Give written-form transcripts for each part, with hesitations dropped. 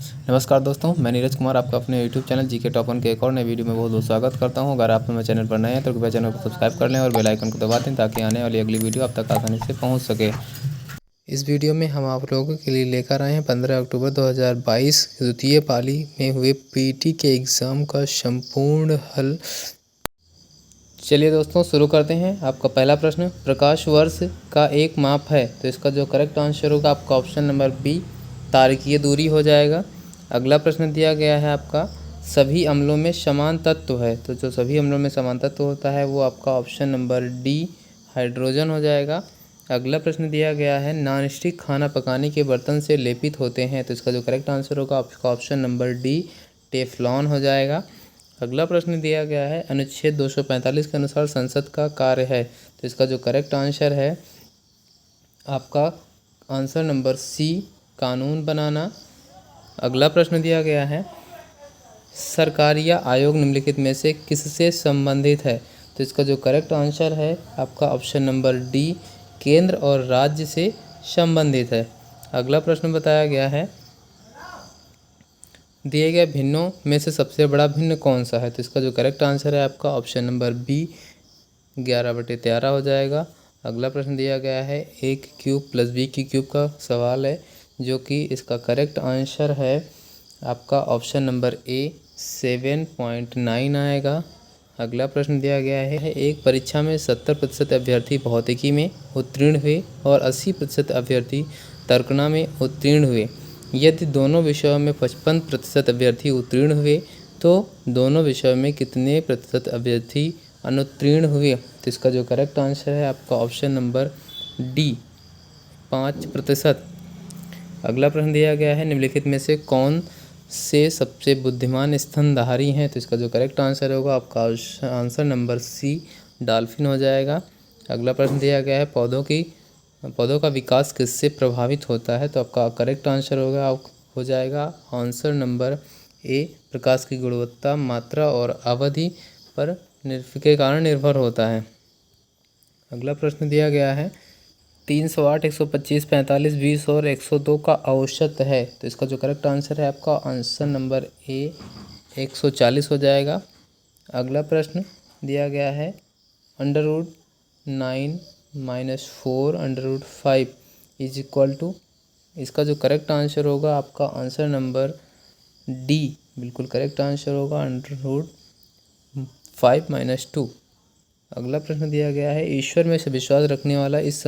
नमस्कार दोस्तों, मैं नीरज कुमार आपका अपने YouTube चैनल जीके टॉप 1 के एक और नए वीडियो में बहुत बहुत स्वागत करता हूं। अगर आप मेरे चैनल पर नए हैं तो कृपया चैनल को सब्सक्राइब कर लें और बेल आइकन को दबा दें ताकि आने वाली अगली वीडियो आप तक आसानी से पहुंच सके। इस वीडियो में हम आप लोगों के लिए लेकर आए हैं 15 अक्टूबर 2022 द्वितीय पाली में हुए पीटी के एग्ज़ाम का संपूर्ण हल। चलिए दोस्तों शुरू करते हैं। आपका पहला प्रश्न, प्रकाश वर्ष का एक माप है, तो इसका जो करेक्ट आंसर होगा आपका ऑप्शन नंबर बी तारकीय दूरी हो जाएगा। अगला प्रश्न दिया गया है आपका, सभी अम्लों में समान तत्व है, तो जो सभी अम्लों में समान तत्व होता है वो आपका ऑप्शन नंबर डी हाइड्रोजन हो जाएगा। अगला प्रश्न दिया गया है, नॉन स्टिक खाना पकाने के बर्तन से लेपित होते हैं, तो इसका जो करेक्ट आंसर होगा आपका ऑप्शन नंबर डी टेफ्लॉन हो जाएगा। अगला प्रश्न दिया गया है, अनुच्छेद 245 के अनुसार संसद का कार्य है, तो इसका जो करेक्ट आंसर है आपका आंसर नंबर सी कानून बनाना। अगला प्रश्न दिया गया है, सरकार या आयोग निम्नलिखित में से किससे संबंधित है, तो इसका जो करेक्ट आंसर है आपका ऑप्शन नंबर डी केंद्र और राज्य से संबंधित है। अगला प्रश्न बताया गया है, दिए गए भिन्नों में से सबसे बड़ा भिन्न कौन सा है, तो इसका जो करेक्ट आंसर है आपका ऑप्शन नंबर बी 11/13 हो जाएगा। अगला प्रश्न दिया गया है, a की क्यूब प्लस बी की क्यूब का सवाल है, जो कि इसका करेक्ट आंसर है आपका ऑप्शन नंबर ए 7.9 आएगा। अगला प्रश्न दिया गया है, एक परीक्षा में 70% अभ्यर्थी भौतिकी में उत्तीर्ण हुए और 80% अभ्यर्थी तर्कना में उत्तीर्ण हुए। यदि दोनों विषयों में 55% अभ्यर्थी उत्तीर्ण हुए तो दोनों विषयों में कितने प्रतिशत अभ्यर्थी अनुत्तीर्ण हुए, तो इसका जो करेक्ट आंसर है आपका ऑप्शन नंबर डी 5%। अगला प्रश्न दिया गया है, निम्नलिखित में से कौन से सबसे बुद्धिमान स्तनधारी हैं, तो इसका जो करेक्ट आंसर होगा आपका आंसर नंबर सी डॉल्फिन हो जाएगा। अगला प्रश्न दिया गया है, पौधों का विकास किससे प्रभावित होता है, तो आपका करेक्ट आंसर हो जाएगा आंसर नंबर ए प्रकाश की गुणवत्ता, मात्रा और अवधि पर के कारण निर्भर होता है। अगला प्रश्न दिया गया है, 308, 125, 45, 20 और 102 का औसत है, तो इसका जो करेक्ट आंसर है आपका आंसर नंबर ए 140 हो जाएगा। अगला प्रश्न दिया गया है, √9 - 4 √5 इज इक्वल टू, इसका जो करेक्ट आंसर होगा आपका आंसर नंबर डी बिल्कुल करेक्ट आंसर होगा √5 - 2। अगला प्रश्न दिया गया है, ईश्वर में विश्वास रखने वाला इस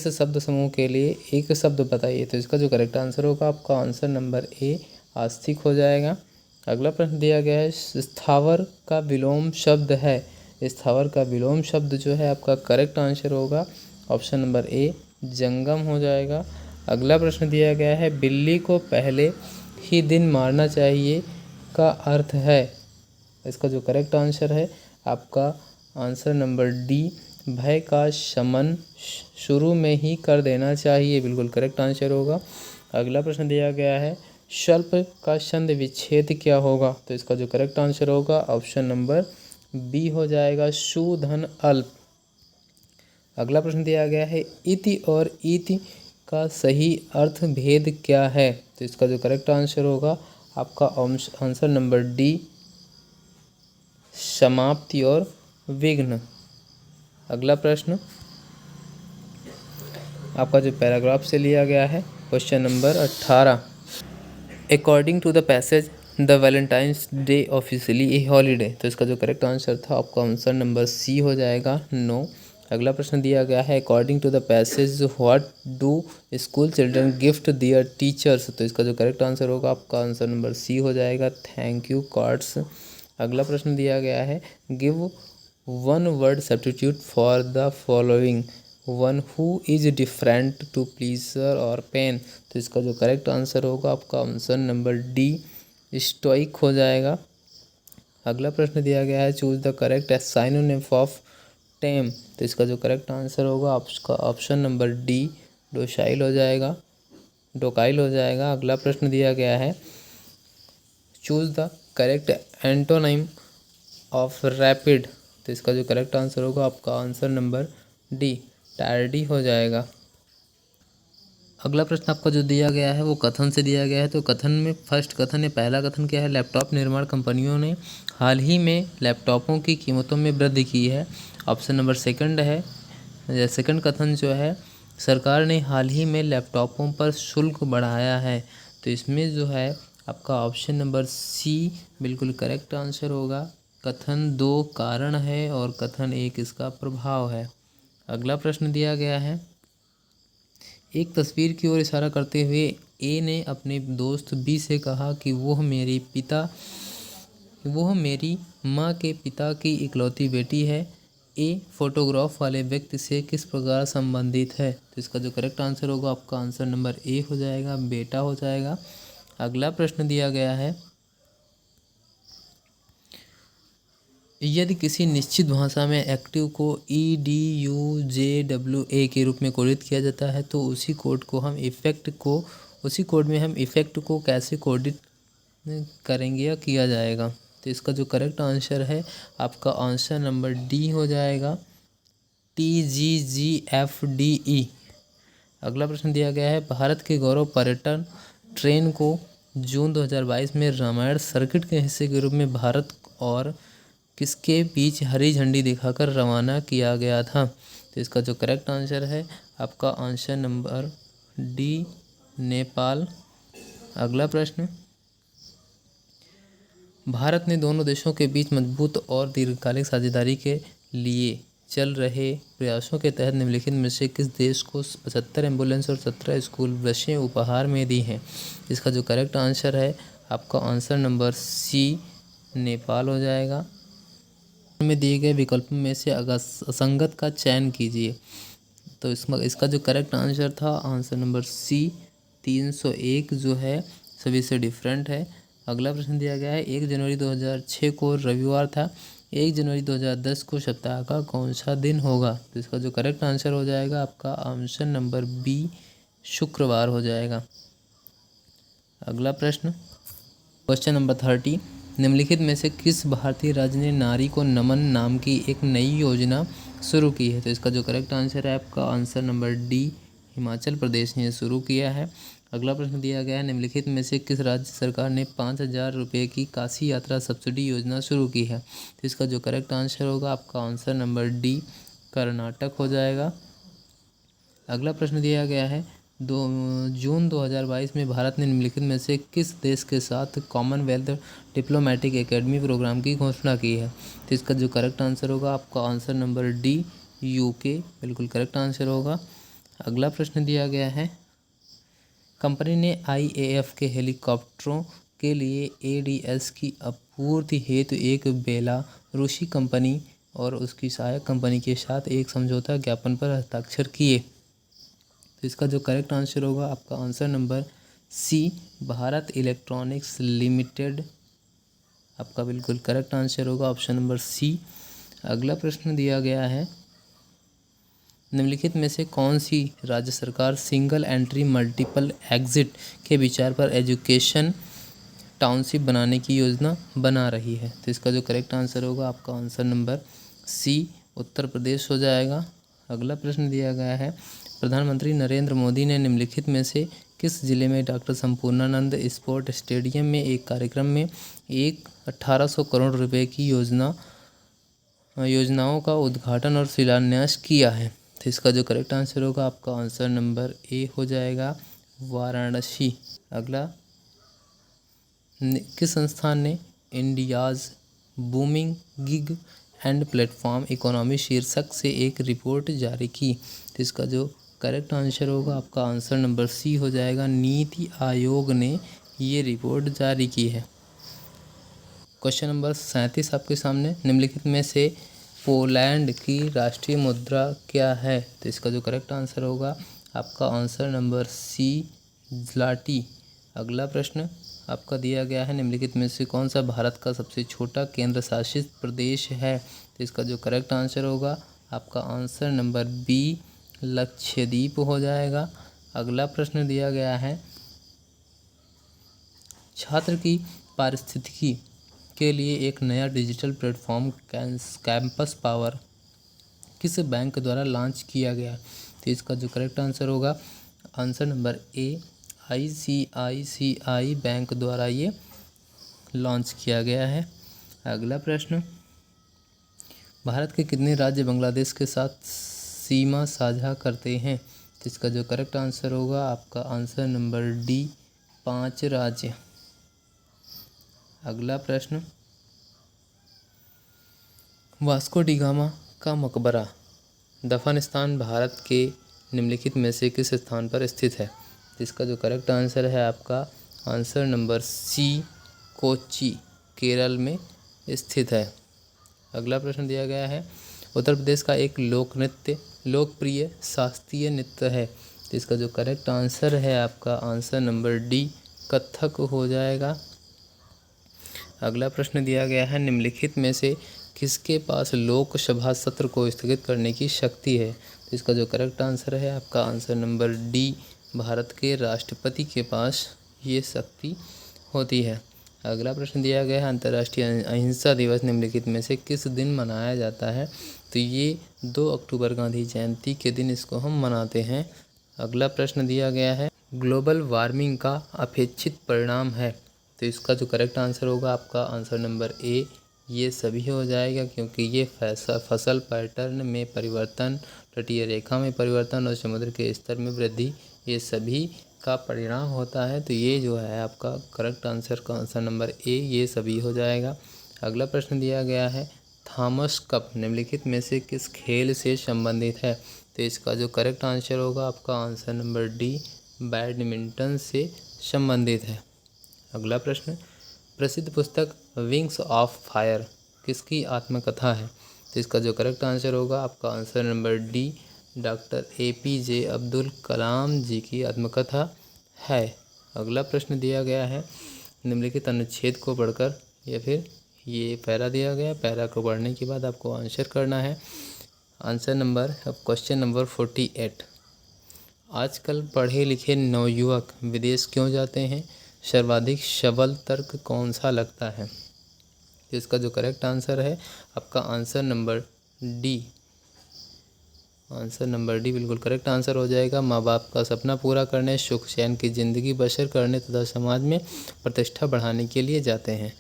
शब्द समूह के लिए एक शब्द बताइए, तो इसका जो करेक्ट आंसर होगा आपका आंसर नंबर ए आस्तिक हो जाएगा। अगला प्रश्न दिया गया है, स्थावर का विलोम शब्द है, स्थावर का विलोम शब्द जो है आपका करेक्ट आंसर होगा ऑप्शन नंबर ए जंगम हो जाएगा। अगला प्रश्न दिया गया है, बिल्ली को पहले ही दिन मारना चाहिए का अर्थ है, इसका जो करेक्ट आंसर है आपका आंसर नंबर डी भय का शमन शुरू में ही कर देना चाहिए, बिल्कुल करेक्ट आंसर होगा। अगला प्रश्न दिया गया है, स्वल्प का छंद विच्छेद क्या होगा, तो इसका जो करेक्ट आंसर होगा ऑप्शन नंबर बी हो जाएगा शूधन अल्प। अगला प्रश्न दिया गया है, इति और इति का सही अर्थ भेद क्या है, तो इसका जो करेक्ट आंसर होगा आपका आंसर नंबर डी समाप्ति और विघ्न। अगला प्रश्न आपका जो पैराग्राफ से लिया गया है, question number 18, according to the passage the Valentine's Day officially a holiday, तो इसका जो करेक्ट आंसर था आपका आंसर नंबर सी हो जाएगा नो। अगला प्रश्न दिया गया है, according to the passage what do school children gift their teachers, तो इसका जो करेक्ट आंसर होगा आपका आंसर नंबर सी हो जाएगा थैंक यू कार्ड्स। अगला प्रश्न दिया गया है, give one word substitute for the following, one who is different to pleasure or pain, तो इसका जो करेक्ट आंसर होगा आपका आंसर नंबर डी स्टोइक हो जाएगा। अगला प्रश्न दिया गया है, choose the correct synonym of tame, तो इसका जो करेक्ट आंसर होगा आपका ऑप्शन नंबर डी डोकाइल हो जाएगा। अगला प्रश्न दिया गया है, choose the correct antonym of rapid, तो इसका जो करेक्ट आंसर होगा आपका आंसर नंबर डी टार्डी हो जाएगा। अगला प्रश्न आपका जो दिया गया है वो कथन से दिया गया है। तो कथन में फर्स्ट कथन है, पहला कथन क्या है, लैपटॉप निर्माण कंपनियों ने हाल ही में लैपटॉपों की कीमतों में वृद्धि की है। ऑप्शन नंबर सेकंड है, सेकंड कथन जो है, सरकार ने हाल ही में लैपटॉपों पर शुल्क बढ़ाया है। तो इसमें जो है आपका ऑप्शन नंबर सी बिल्कुल करेक्ट आंसर होगा। कथन 2 कारण है और कथन 1 इसका प्रभाव है। अगला प्रश्न दिया गया है, एक तस्वीर की ओर इशारा करते हुए ए ने अपने दोस्त बी से कहा कि वह मेरी माँ के पिता की इकलौती बेटी है। ए फोटोग्राफ वाले व्यक्ति से किस प्रकार संबंधित है। तो इसका जो करेक्ट आंसर होगा आपका आंसर नंबर ए हो जाएगा, बेटा हो जाएगा। अगला प्रश्न दिया गया है, यदि किसी निश्चित भाषा में एक्टिव को EDUJWA के रूप में कोडित किया जाता है तो उसी कोड में हम इफ़ेक्ट को कैसे कोडित करेंगे या किया जाएगा। तो इसका जो करेक्ट आंसर है आपका आंसर नंबर डी हो जाएगा, TGGFDE। अगला प्रश्न दिया गया है, भारत के गौरव पर्यटन ट्रेन को जून 2022 में रामायण सर्किट के हिस्से के रूप में भारत और किसके बीच हरी झंडी दिखाकर रवाना किया गया था। तो इसका जो करेक्ट आंसर है आपका आंसर नंबर डी, नेपाल। अगला प्रश्न, भारत ने दोनों देशों के बीच मजबूत और दीर्घकालिक साझेदारी के लिए चल रहे प्रयासों के तहत निम्नलिखित में से किस देश को 75 एम्बुलेंस और 17 स्कूल बसें उपहार में दी हैं। इसका जो करेक्ट आंसर है आपका आंसर नंबर सी, नेपाल हो जाएगा। में दिए गए विकल्पों में से असंगत का चयन कीजिए। तो इसका जो करेक्ट आंसर था आंसर नंबर सी, 301 जो है सभी से डिफरेंट है। अगला प्रश्न दिया गया है, 1 जनवरी 2006 को रविवार था, 1 जनवरी 2010 को सप्ताह का कौन सा दिन होगा। तो इसका जो करेक्ट आंसर हो जाएगा आपका ऑप्शन नंबर बी, शुक्रवार हो जाएगा। अगला प्रश्न, क्वेश्चन नंबर 30, निम्नलिखित में से किस भारतीय राज्य ने नारी को नमन नाम की एक नई योजना शुरू की है। तो इसका जो करेक्ट आंसर है आपका answer number D, Himachal Pradesh ने शुरू किया है। अगला प्रश्न दिया गया है, निम्नलिखित में से किस राज्य सरकार ने 5,000 रुपये की काशी यात्रा सब्सिडी योजना शुरू की है। तो इसका जो करेक्ट आंसर होगा आपका आंसर नंबर डी, कर्नाटक हो जाएगा। अगला प्रश्न दिया गया है, जून 2022 में भारत ने निम्नलिखित में से किस देश के साथ कॉमनवेल्थ डिप्लोमेटिक एकेडमी प्रोग्राम की घोषणा की है। तो इसका जो करेक्ट आंसर होगा आपका आंसर नंबर डी, यूके बिल्कुल करेक्ट आंसर होगा। अगला प्रश्न दिया गया है, कंपनी ने IAF के हेलीकॉप्टरों के लिए ADS की आपूर्ति हेतु एक बेलारूसी कंपनी और उसकी सहायक कंपनी के साथ एक समझौता ज्ञापन पर हस्ताक्षर किए। तो इसका जो करेक्ट आंसर होगा आपका answer number C, Bharat electronics limited आपका बिल्कुल करेक्ट आंसर होगा ऑप्शन नंबर सी। अगला प्रश्न दिया गया है, निम्नलिखित में से कौन सी राज्य सरकार सिंगल एंट्री मल्टीपल एग्जिट के विचार पर एजुकेशन टाउनशिप बनाने की योजना बना रही है। तो इसका जो करेक्ट आंसर होगा आपका आंसर नंबर सी, उत्तर प्रदेश हो जाएगा। अगला प्रश्न दिया गया है, प्रधानमंत्री नरेंद्र मोदी ने निम्नलिखित में से किस जिले में डॉक्टर संपूर्णानंद स्पोर्ट स्टेडियम में एक कार्यक्रम में 1800 करोड़ रुपए की योजनाओं का उद्घाटन और शिलान्यास किया है। तो इसका जो करेक्ट आंसर होगा आपका आंसर नंबर ए हो जाएगा, वाराणसी। अगला, किस संस्थान ने India's booming gig and platform economy शीर्षक से एक रिपोर्ट जारी की। तो इसका जो करेक्ट आंसर होगा आपका आंसर नंबर सी हो जाएगा, नीति आयोग ने ये रिपोर्ट जारी की है। क्वेश्चन नंबर 37 आपके सामने, निम्नलिखित में से पोलैंड की राष्ट्रीय मुद्रा क्या है। तो इसका जो करेक्ट आंसर होगा आपका आंसर नंबर सी, ज़्लाटी। अगला प्रश्न आपका दिया गया है, निम्नलिखित में से कौन सा भारत का सबसे छोटा केंद्र शासित प्रदेश है। तो इसका जो करेक्ट आंसर होगा आपका आंसर नंबर बी, लक्षद्वीप हो जाएगा। अगला प्रश्न दिया गया है, छात्र की पारिस्थितिकी के लिए एक नया डिजिटल प्लेटफॉर्म कैंपस पावर किस बैंक द्वारा लॉन्च किया गया। तो इसका जो करेक्ट आंसर होगा answer number A, ICICI bank द्वारा ये लॉन्च किया गया है। अगला प्रश्न, भारत के कितने राज्य बांग्लादेश के साथ सीमा साझा करते हैं? तो इसका जो करेक्ट आंसर होगा आपका आंसर नंबर डी, 5 राज्य। अगला प्रश्न, वास्को डी गामा का मकबरा दफन स्थान भारत के निम्नलिखित में से किस स्थान पर स्थित है? इसका जो करेक्ट आंसर है आपका answer number C, Kochi, Kerala में स्थित है। अगला प्रश्न दिया गया है, उत्तर प्रदेश का एक लोकप्रिय शास्त्रीय नृत्य है। तो इसका जो करेक्ट आंसर है आपका आंसर नंबर डी, कथक हो जाएगा। अगला प्रश्न दिया गया है, निम्नलिखित में से किसके पास लोकसभा सत्र को स्थगित करने की शक्ति है? तो इसका जो करेक्ट आंसर है आपका आंसर नंबर डी, भारत के राष्ट्रपति के पास ये शक्ति होती है। अगला प्रश्न दिया गया है, अंतर्राष्ट्रीय अहिंसा दिवस निम्नलिखित में से किस दिन मनाया जाता है? तो ये 2 अक्टूबर गांधी जयंती के दिन इसको हम मनाते हैं। अगला प्रश्न दिया गया है, ग्लोबल वार्मिंग का अपेक्षित परिणाम है। तो इसका जो करेक्ट आंसर होगा आपका आंसर नंबर ए, ये सभी हो जाएगा, क्योंकि ये फसल पैटर्न में परिवर्तन, तटीय रेखा में परिवर्तन और समुद्र के स्तर में वृद्धि, ये सभी का परिणाम होता है। तो ये जो है आपका करेक्ट आंसर का आंसर नंबर ए, ये सभी हो जाएगा। अगला प्रश्न दिया गया है, थॉमस कप निम्नलिखित में से किस खेल से संबंधित है? तो इसका जो करेक्ट आंसर होगा आपका आंसर नंबर डी, बैडमिंटन से संबंधित है। अगला प्रश्न, प्रसिद्ध पुस्तक विंग्स ऑफ फायर किसकी आत्मकथा है? तो इसका जो करेक्ट आंसर होगा आपका answer number D, doctor APJ Abdul Kalam ji की आत्मकथा है। अगला प्रश्न दिया गया है, निम्नलिखित अनुच्छेद को पढ़कर, या फिर ये पैरा दिया गया, पैरा को पढ़ने के बाद आपको आंसर करना है। आंसर नंबर क्वेश्चन नंबर 48, आजकल पढ़े लिखे नवयुवक विदेश क्यों जाते हैं? सर्वाधिक सबल तर्क कौन सा लगता है? इसका जो करेक्ट आंसर है आपका answer number D, answer number D बिल्कुल करेक्ट आंसर हो जाएगा। माँ बाप का सपना पूरा करने, सुख चैन की ज़िंदगी बसर करने तथा समाज में प्रतिष्ठा बढ़ाने के लिए जाते हैं।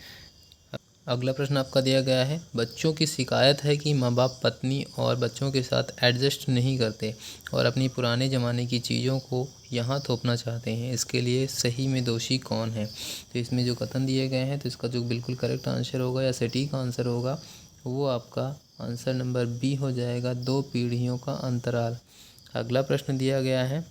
अगला प्रश्न आपका दिया गया है, बच्चों की शिकायत है कि माँ बाप पत्नी और बच्चों के साथ एडजस्ट नहीं करते और अपनी पुराने ज़माने की चीज़ों को यहाँ थोपना चाहते हैं। इसके लिए सही में दोषी कौन है? तो इसमें जो कथन दिए गए हैं, तो इसका जो बिल्कुल करेक्ट आंसर होगा या सटीक आंसर होगा वो आपका आंसर नंबर बी हो जाएगा, 2 पीढ़ियों का अंतराल। अगला प्रश्न दिया गया है,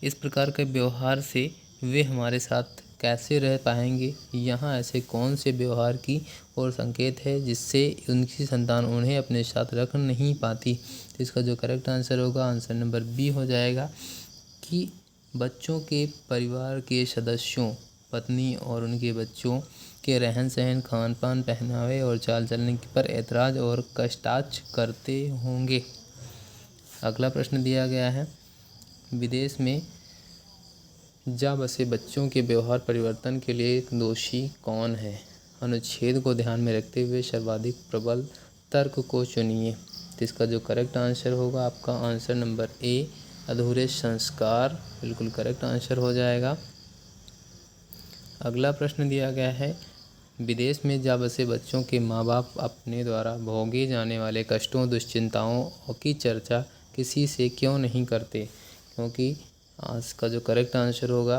इस प्रकार के व्यवहार से वे हमारे साथ कैसे रह पाएंगे? यहाँ ऐसे कौन से व्यवहार की और संकेत है जिससे उनकी संतान उन्हें अपने साथ रख नहीं पाती? तो इसका जो करेक्ट आंसर होगा आंसर नंबर बी हो जाएगा कि बच्चों के परिवार के सदस्यों, पत्नी और उनके बच्चों के रहन सहन, खान पान, पहनावे और चाल चलने पर ऐतराज़ और कष्टाच करते होंगे। अगला प्रश्न दिया गया है, विदेश में जा बसे बच्चों के व्यवहार परिवर्तन के लिए दोषी कौन है? अनुच्छेद को ध्यान में रखते हुए सर्वाधिक प्रबल तर्क को चुनिए। तो इसका जो करेक्ट आंसर होगा आपका आंसर नंबर ए, अधूरे संस्कार बिल्कुल करेक्ट आंसर हो जाएगा। अगला प्रश्न दिया गया है, विदेश में जा बसे बच्चों के माँ बाप अपने द्वारा भोगे जाने वाले कष्टों, दुश्चिंताओं की चर्चा किसी से क्यों नहीं करते? क्योंकि आज का जो करेक्ट आंसर होगा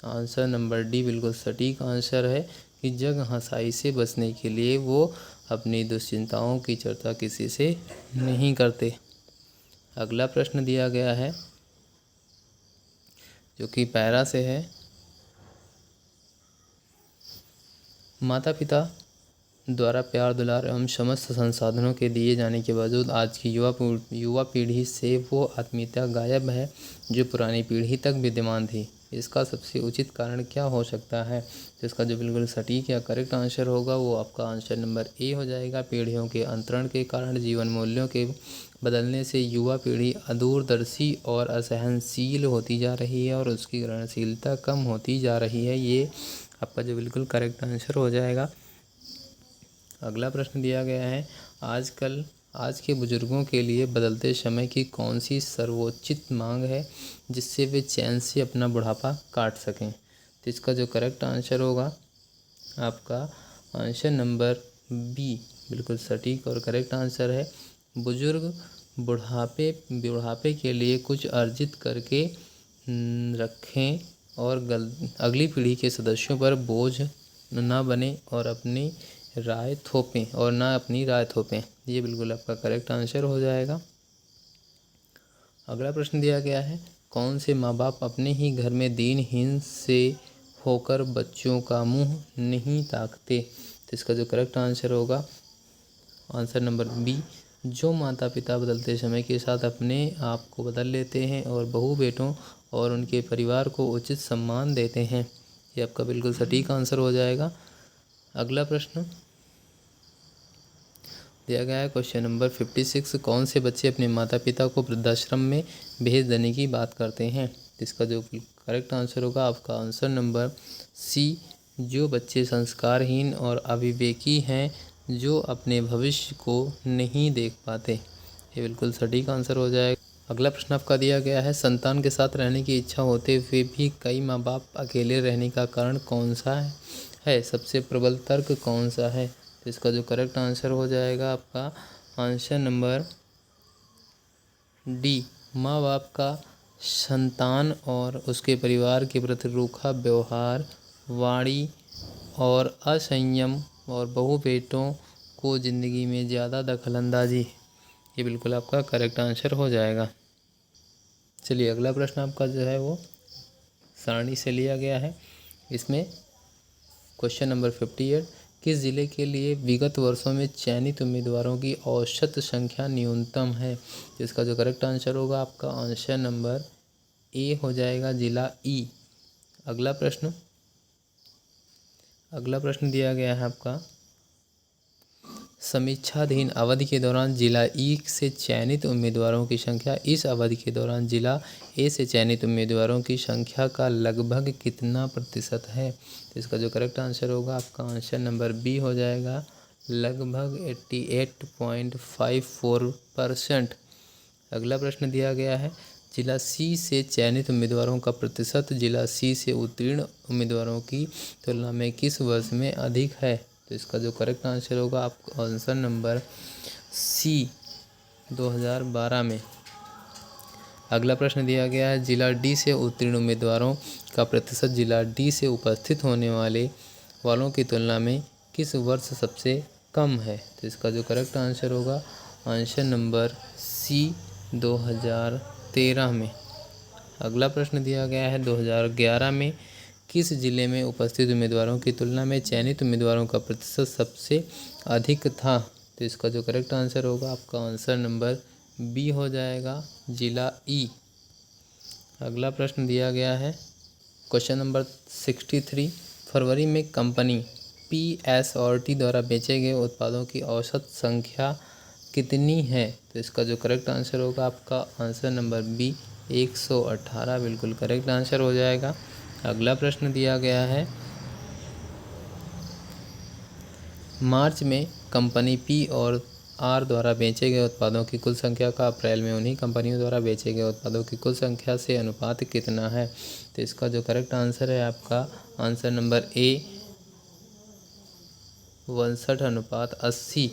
आंसर नंबर डी बिल्कुल सटीक आंसर है कि जग हंसाई से बचने के लिए वो अपनी दुश्चिंताओं की चर्चा किसी से नहीं करते। अगला प्रश्न दिया गया है जो कि पैरा से है, माता पिता द्वारा प्यार दुलार एवं समस्त संसाधनों के दिए जाने के बावजूद आज की युवा पीढ़ी से वो आत्मीयता गायब है जो पुरानी पीढ़ी तक विद्यमान थी। इसका सबसे उचित कारण क्या हो सकता है? जिसका जो बिल्कुल सटीक या करेक्ट आंसर होगा वो आपका आंसर नंबर ए हो जाएगा। पीढ़ियों के अंतरण के कारण जीवन मूल्यों के बदलने से युवा पीढ़ी अदूरदर्शी और असहनशील होती जा रही है और उसकी ग्रहणशीलता कम होती जा रही है। ये आपका जो बिल्कुल करेक्ट आंसर हो जाएगा। अगला प्रश्न दिया गया है, आजकल आज के बुजुर्गों के लिए बदलते समय की कौन सी सर्वोचित मांग है जिससे वे चैन से अपना बुढ़ापा काट सकें? तो इसका जो करेक्ट आंसर होगा आपका आंसर नंबर बी बिल्कुल सटीक और करेक्ट आंसर है। बुजुर्ग बुढ़ापे के लिए कुछ अर्जित करके रखें और अगली पीढ़ी के सदस्यों पर बोझ ना बने और अपनी राय थोपें। ये बिल्कुल आपका करेक्ट आंसर हो जाएगा। अगला प्रश्न दिया गया है, कौन से माँ बाप अपने ही घर में दीनहीन से होकर बच्चों का मुंह नहीं ताकते? तो इसका जो करेक्ट आंसर होगा आंसर नंबर बी, जो माता पिता बदलते समय के साथ अपने आप को बदल लेते हैं और बहू बेटों और उनके परिवार को उचित सम्मान देते हैं। ये आपका बिल्कुल सटीक आंसर हो जाएगा। अगला प्रश्न दिया गया है क्वेश्चन नंबर 56, कौन से बच्चे अपने माता पिता को वृद्धाश्रम में भेज देने की बात करते हैं? इसका जो करेक्ट आंसर होगा आपका आंसर नंबर सी, जो बच्चे संस्कारहीन और अविवेकी हैं, जो अपने भविष्य को नहीं देख पाते। ये बिल्कुल सटीक आंसर हो जाएगा। अगला प्रश्न आपका दिया गया है, संतान के साथ रहने की इच्छा होते हुए भी कई माँ बाप अकेले रहने का कारण कौन सा है? सबसे प्रबल तर्क कौन सा है? तो इसका जो करेक्ट आंसर हो जाएगा आपका आंसर नंबर डी, माँ बाप का संतान और उसके परिवार के प्रति रूखा व्यवहार, वाणी और असंयम और बहू बेटों को ज़िंदगी में ज़्यादा दखलंदाजी। ये बिल्कुल आपका करेक्ट आंसर हो जाएगा। चलिए अगला प्रश्न आपका जो है वो सारणी से लिया गया है। इसमें क्वेश्चन नंबर 58, किस जिले के लिए विगत वर्षों में चयनित उम्मीदवारों की औसत संख्या न्यूनतम है? जिसका जो करेक्ट आंसर होगा आपका आंसर नंबर ए हो जाएगा, जिला ई। अगला प्रश्न दिया गया है आपका, समीक्षाधीन अवधि के दौरान जिला ई से चयनित उम्मीदवारों की संख्या इस अवधि के दौरान जिला ए से चयनित उम्मीदवारों की संख्या का लगभग कितना प्रतिशत है? तो इसका जो करेक्ट आंसर होगा आपका आंसर नंबर बी हो जाएगा, लगभग 88.54%। अगला प्रश्न दिया गया है, जिला सी से चयनित उम्मीदवारों का प्रतिशत जिला सी से उत्तीर्ण उम्मीदवारों की तुलना में किस वर्ष में अधिक है? तो इसका जो करेक्ट आंसर होगा आपका आंसर नंबर सी, 2012 में। अगला प्रश्न दिया गया है, जिला डी से उत्तीर्ण उम्मीदवारों का प्रतिशत जिला डी से उपस्थित होने वालों की तुलना में किस वर्ष सबसे कम है? तो इसका जो करेक्ट आंसर होगा आंसर नंबर सी, 2013 में। अगला प्रश्न दिया गया है, 2011 में किस जिले में उपस्थित उम्मीदवारों की तुलना में चयनित उम्मीदवारों का प्रतिशत सबसे अधिक था? तो इसका जो करेक्ट आंसर होगा आपका आंसर नंबर बी हो जाएगा, जिला ई। अगला प्रश्न दिया गया है क्वेश्चन नंबर 63, फरवरी में कंपनी PSRT द्वारा बेचे गए उत्पादों की औसत संख्या कितनी है? तो इसका जो करेक्ट आंसर होगा आपका आंसर नंबर बी, 118 बिल्कुल करेक्ट आंसर हो जाएगा। अगला प्रश्न दिया गया है, मार्च में कंपनी पी और आर द्वारा बेचे गए उत्पादों की कुल संख्या का अप्रैल में उन्हीं कंपनियों द्वारा बेचे गए उत्पादों की कुल संख्या से अनुपात कितना है? तो इसका जो करेक्ट आंसर है आपका आंसर नंबर ए, 62:80।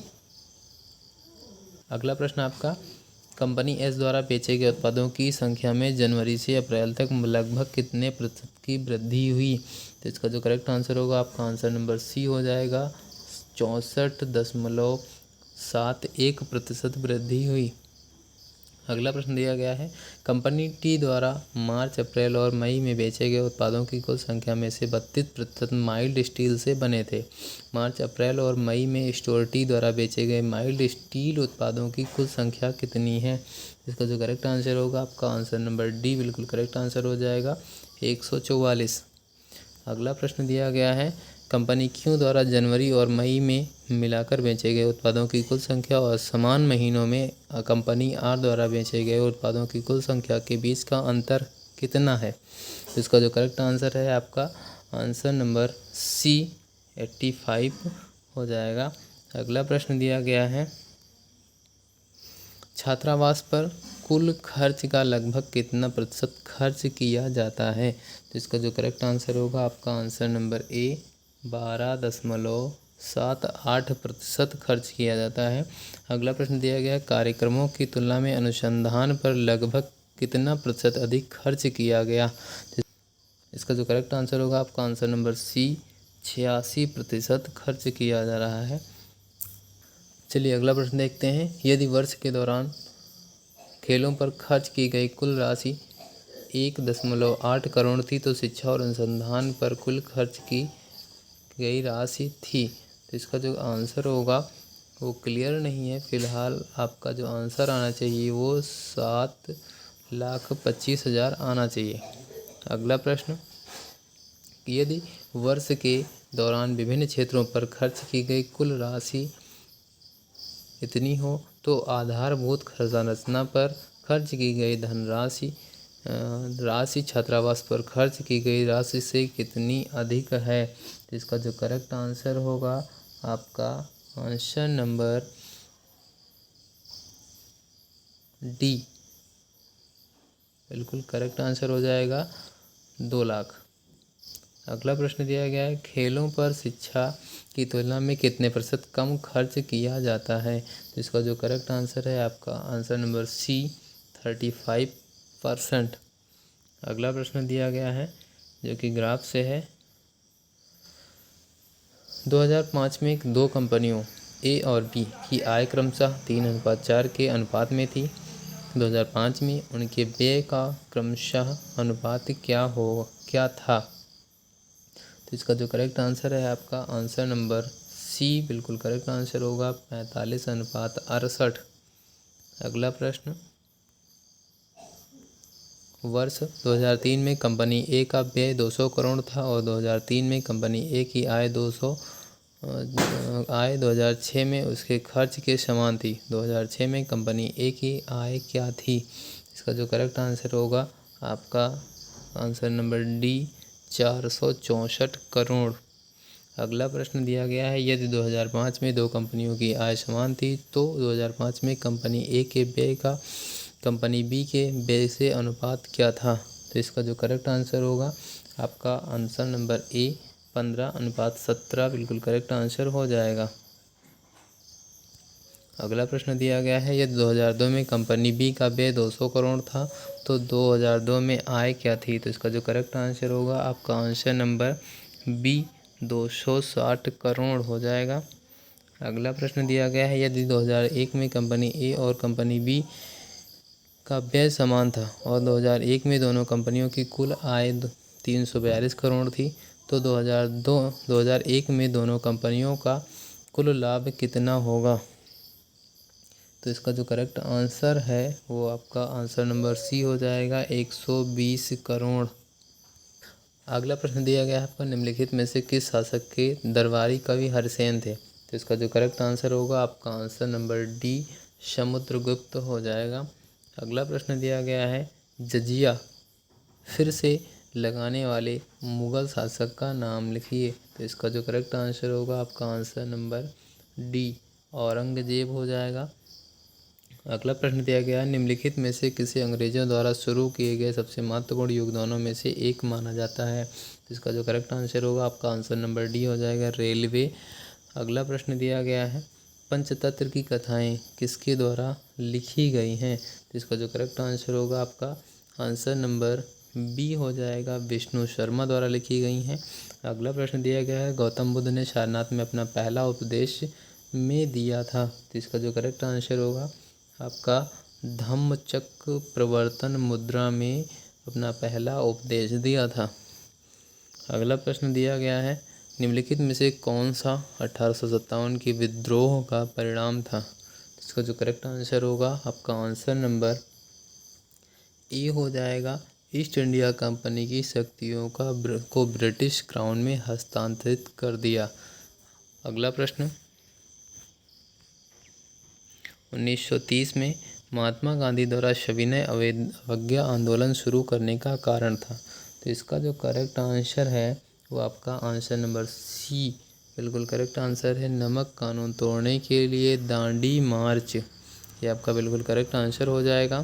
अगला प्रश्न आपका, कंपनी एस द्वारा बेचे गए उत्पादों की संख्या में जनवरी से अप्रैल तक लगभग कितने प्रतिशत की वृद्धि हुई? तो इसका जो करेक्ट आंसर होगा आपका आंसर नंबर सी हो जाएगा, 64.71% वृद्धि हुई। अगला प्रश्न दिया गया है, कंपनी टी द्वारा मार्च, अप्रैल और मई में बेचे गए उत्पादों की कुल संख्या में से 32% माइल्ड स्टील से बने थे। मार्च, अप्रैल और मई में स्टोर टी द्वारा बेचे गए माइल्ड स्टील उत्पादों की कुल संख्या कितनी है? इसका जो करेक्ट आंसर होगा आपका आंसर नंबर डी बिल्कुल करेक्ट आंसर हो जाएगा, 144। अगला प्रश्न दिया गया है, कंपनी क्यू द्वारा जनवरी और मई में मिलाकर बेचे गए उत्पादों की कुल संख्या और समान महीनों में कंपनी आर द्वारा बेचे गए उत्पादों की कुल संख्या के बीच का अंतर कितना है? इसका जो करेक्ट आंसर है आपका आंसर नंबर सी, 85 हो जाएगा। अगला प्रश्न दिया गया है, छात्रावास पर कुल खर्च का लगभग कितना प्रतिशत खर्च किया जाता है? तो इसका जो करेक्ट आंसर होगा आपका आंसर नंबर ए 12.78% खर्च किया जाता है। अगला प्रश्न दिया गया है, कार्यक्रमों की तुलना में अनुसंधान पर लगभग कितना प्रतिशत अधिक खर्च किया गया? इसका जो करेक्ट आंसर होगा आपका आंसर नंबर सी 86% खर्च किया जा रहा है। चलिए अगला प्रश्न देखते हैं, यदि वर्ष के दौरान खेलों पर खर्च की गई कुल राशि 1.8 करोड़ थी तो शिक्षा और अनुसंधान पर कुल खर्च की गई राशि थी। तो इसका जो आंसर होगा वो क्लियर नहीं है। फिलहाल आपका जो आंसर आना चाहिए वो 7,25,000 आना चाहिए। अगला प्रश्न, यदि वर्ष के दौरान विभिन्न क्षेत्रों पर खर्च की गई कुल राशि इतनी हो तो आधारभूत संरचना पर खर्च की गई राशि छात्रावास पर खर्च की गई राशि से कितनी अधिक है? तो इसका जो करेक्ट आंसर होगा आपका आंसर नंबर डी बिल्कुल करेक्ट आंसर हो जाएगा 2 लाख। अगला प्रश्न दिया गया है, खेलों पर शिक्षा की तुलना में कितने प्रतिशत कम खर्च किया जाता है? तो इसका जो करेक्ट आंसर है आपका आंसर नंबर सी 35%। अगला प्रश्न दिया गया है जो कि ग्राफ से है, 2005 में 2 कंपनियों ए और बी की आय क्रमशः 3:4 के अनुपात में थी। 2005 में उनके व्यय का क्रमशः अनुपात क्या था? तो इसका जो करेक्ट आंसर है आपका आंसर नंबर सी बिल्कुल करेक्ट आंसर होगा 45:68। अगला प्रश्न, वर्ष 2003 में कंपनी ए का व्यय 200 करोड़ था और 2003 में कंपनी ए की आय 2006 में उसके खर्च के समान थी। 2006 में कंपनी ए की आय क्या थी? इसका जो करेक्ट आंसर होगा आपका आंसर नंबर डी 464 करोड़। अगला प्रश्न दिया गया है, यदि 2005 में 2 कंपनियों की आय समान थी तो 2005 में कंपनी ए के व्यय का कंपनी बी के व्यय से अनुपात क्या था? तो इसका जो करेक्ट आंसर होगा आपका आंसर नंबर ए 15:17 बिल्कुल करेक्ट आंसर हो जाएगा। अगला प्रश्न दिया गया है, यदि 2002 में कंपनी बी का व्यय 200 करोड़ था तो 2002 में आय क्या थी? तो इसका जो करेक्ट आंसर होगा आपका आंसर नंबर बी 260 करोड़ हो जाएगा। अगला प्रश्न दिया गया है, यदि 2001 में कंपनी ए और कंपनी बी का व्यय समान था और 2001 में दोनों कंपनियों की कुल आय 342 करोड़ थी तो 2001 में दोनों कंपनियों का कुल लाभ कितना होगा? तो इसका जो करेक्ट आंसर है वो आपका आंसर नंबर सी हो जाएगा 120 करोड़। अगला प्रश्न दिया गया है आपका, निम्नलिखित में से किस शासक के दरबारी कवि हरिसेन थे? तो इसका जो करेक्ट आंसर होगा आपका आंसर नंबर डी समुद्रगुप्त हो जाएगा। अगला प्रश्न दिया गया है, जजिया फिर से लगाने वाले मुगल शासक का नाम लिखिए। तो इसका जो करेक्ट आंसर होगा आपका आंसर नंबर डी औरंगजेब हो जाएगा। अगला प्रश्न दिया गया है, निम्नलिखित में से किसे अंग्रेजों द्वारा शुरू किए गए सबसे महत्वपूर्ण योगदानों में से एक माना जाता है? तो इसका जो करेक्ट आंसर होगा आपका आंसर नंबर डी हो जाएगा रेलवे। अगला प्रश्न दिया गया है, पंचतंत्र की कथाएं किसके द्वारा लिखी गई हैं? तो इसका जो करेक्ट आंसर होगा आपका आंसर नंबर बी हो जाएगा विष्णु शर्मा द्वारा लिखी गई हैं। अगला प्रश्न दिया गया है, गौतम बुद्ध ने सारनाथ में अपना पहला उपदेश में दिया था? तो इसका जो करेक्ट आंसर होगा आपका धम्मचक्र प्रवर्तन मुद्रा में अपना पहला उपदेश दिया था। अगला प्रश्न दिया गया है, निम्नलिखित में से कौन सा 1857 के विद्रोह का परिणाम था? इसका जो करेक्ट आंसर होगा आपका आंसर नंबर ए हो जाएगा ईस्ट इंडिया कंपनी की शक्तियों को ब्रिटिश क्राउन में हस्तांतरित कर दिया। अगला प्रश्न, 1930 में महात्मा गांधी द्वारा सविनय अवज्ञा आंदोलन शुरू करने का कारण था? तो इसका जो करेक्ट आंसर है वो आपका आंसर नंबर सी बिल्कुल करेक्ट आंसर है नमक कानून तोड़ने के लिए दांडी मार्च। ये आपका बिल्कुल करेक्ट आंसर हो जाएगा।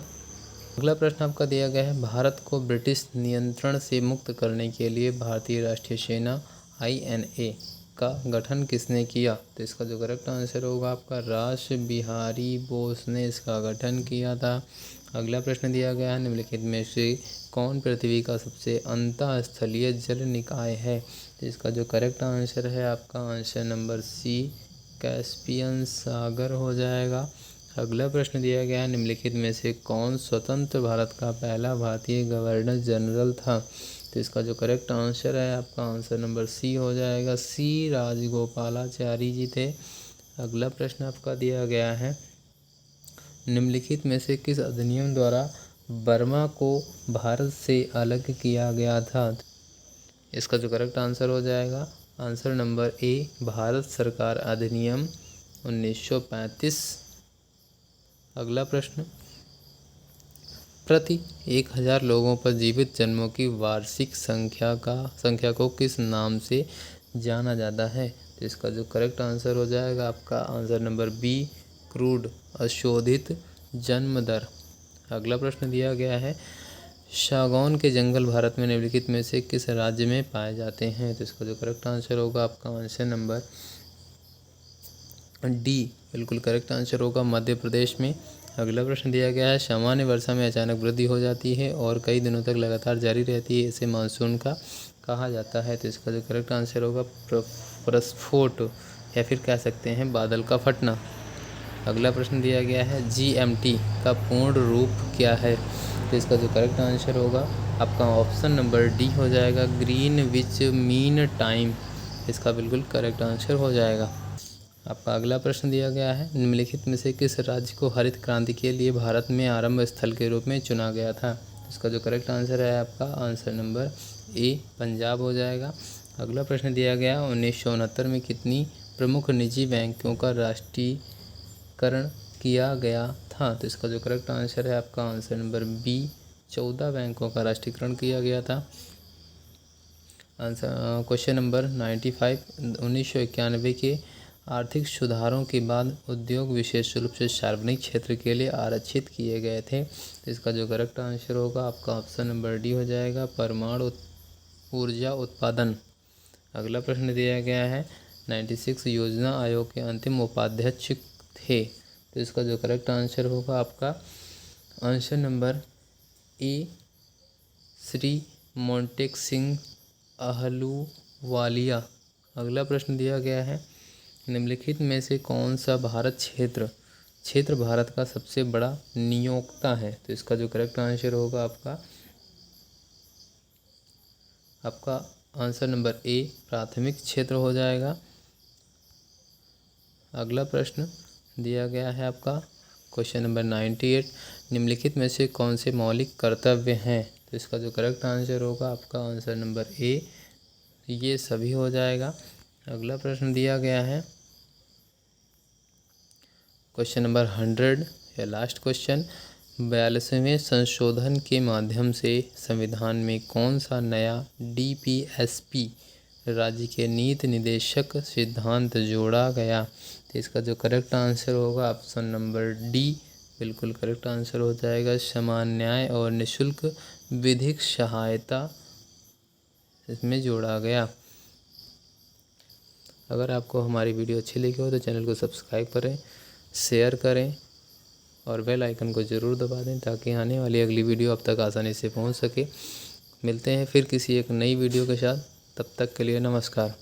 अगला प्रश्न आपका दिया गया है, भारत को ब्रिटिश नियंत्रण से मुक्त करने के लिए भारतीय राष्ट्रीय सेना INA का गठन किसने किया? तो इसका जो करेक्ट आंसर होगा आपका रास बिहारी बोस ने इसका गठन किया था। अगला प्रश्न दिया गया है, निम्नलिखित में से कौन पृथ्वी का सबसे अंतःस्थलीय जल निकाय है? तो इसका जो करेक्ट आंसर है आपका आंसर नंबर सी कैस्पियन सागर हो जाएगा। अगला प्रश्न दिया गया है, निम्नलिखित में से कौन स्वतंत्र भारत का पहला भारतीय गवर्नर जनरल था? तो इसका जो करेक्ट आंसर है आपका आंसर नंबर सी हो जाएगा, सी राजगोपालाचारी जी थे। अगला प्रश्न आपका दिया गया है, निम्नलिखित में से किस अधिनियम द्वारा बर्मा को भारत से अलग किया गया था? इसका जो करेक्ट आंसर हो जाएगा आंसर नंबर ए भारत सरकार अधिनियम 1935। अगला प्रश्न, प्रति 1000 लोगों पर जीवित जन्मों की वार्षिक संख्या को किस नाम से जाना जाता है? तो इसका जो करेक्ट आंसर हो जाएगा आपका आंसर नंबर बी क्रूड अशोधित जन्म दर। अगला प्रश्न दिया गया है, सागौन के जंगल भारत में निम्नलिखित में से किस राज्य में पाए जाते हैं? तो इसका जो करेक्ट आंसर होगा आपका आंसर नंबर डी बिल्कुल करेक्ट आंसर होगा मध्य प्रदेश में। अगला प्रश्न दिया गया है, सामान्य वर्षा में अचानक वृद्धि हो जाती है और कई दिनों तक लगातार जारी रहती है, इसे मानसून का कहा जाता है। तो इसका जो करेक्ट आंसर होगा प्रस्फोट या फिर कह सकते हैं बादल का फटना। अगला प्रश्न दिया गया है, GMT का पूर्ण रूप क्या है? तो इसका जो करेक्ट आंसर होगा आपका ऑप्शन नंबर डी हो जाएगा, ग्रीनविच मीन टाइम। इसका बिल्कुल करेक्ट आंसर हो जाएगा। आपका अगला प्रश्न दिया गया है, निम्नलिखित में से किस राज्य को हरित क्रांति के लिए भारत में आरंभ स्थल के रूप में चुना गया था? इसका जो करेक्ट आंसर है आपका आंसर नंबर ए पंजाब हो जाएगा। अगला प्रश्न दिया गया, 1969 में कितनी प्रमुख निजी बैंकों का राष्ट्रीयकरण किया गया था? तो इसका जो करेक्ट आंसर है आपका आंसर नंबर बी 14 बैंकों का राष्ट्रीयकरण किया गया था। आंसर क्वेश्चन नंबर 95, 1991 के आर्थिक सुधारों के बाद उद्योग विशेष रूप से सार्वजनिक क्षेत्र के लिए आरक्षित किए गए थे। तो इसका जो करेक्ट आंसर होगा आपका ऑप्शन नंबर डी हो जाएगा, परमाणु ऊर्जा उत्पादन। अगला प्रश्न दिया गया है, 96 योजना आयोग के अंतिम उपाध्यक्ष थे। तो इसका जो करेक्ट आंसर होगा आपका answer number A Shri Montek Singh Ahluwalia. अगला प्रश्न दिया गया है, निम्नलिखित में से कौन सा भारत क्षेत्र भारत का सबसे बड़ा नियोक्ता है? तो इसका जो करेक्ट आंसर होगा आपका आंसर नंबर ए प्राथमिक क्षेत्र हो जाएगा। अगला प्रश्न दिया गया है आपका क्वेश्चन नंबर 98, निम्नलिखित में से कौन से मौलिक कर्तव्य हैं? तो इसका जो करेक्ट आंसर होगा आपका आंसर नंबर ए ये सभी हो जाएगा। अगला प्रश्न दिया गया है क्वेश्चन नंबर 100 या लास्ट क्वेश्चन, 42वें संशोधन के माध्यम से संविधान में कौन सा नया DPSP राज्य के नीति निदेशक सिद्धांत जोड़ा गया? तो इसका जो करेक्ट आंसर होगा ऑप्शन नंबर डी बिल्कुल करेक्ट आंसर हो जाएगा, समान न्याय और निःशुल्क विधिक सहायता इसमें जोड़ा गया। अगर आपको हमारी वीडियो अच्छी लगी हो तो चैनल को सब्सक्राइब करें, शेयर करें और बेल आइकन को ज़रूर दबा दें ताकि आने वाली अगली वीडियो आप तक आसानी से पहुंच सके। मिलते हैं फिर किसी एक नई वीडियो के साथ, तब तक के लिए नमस्कार।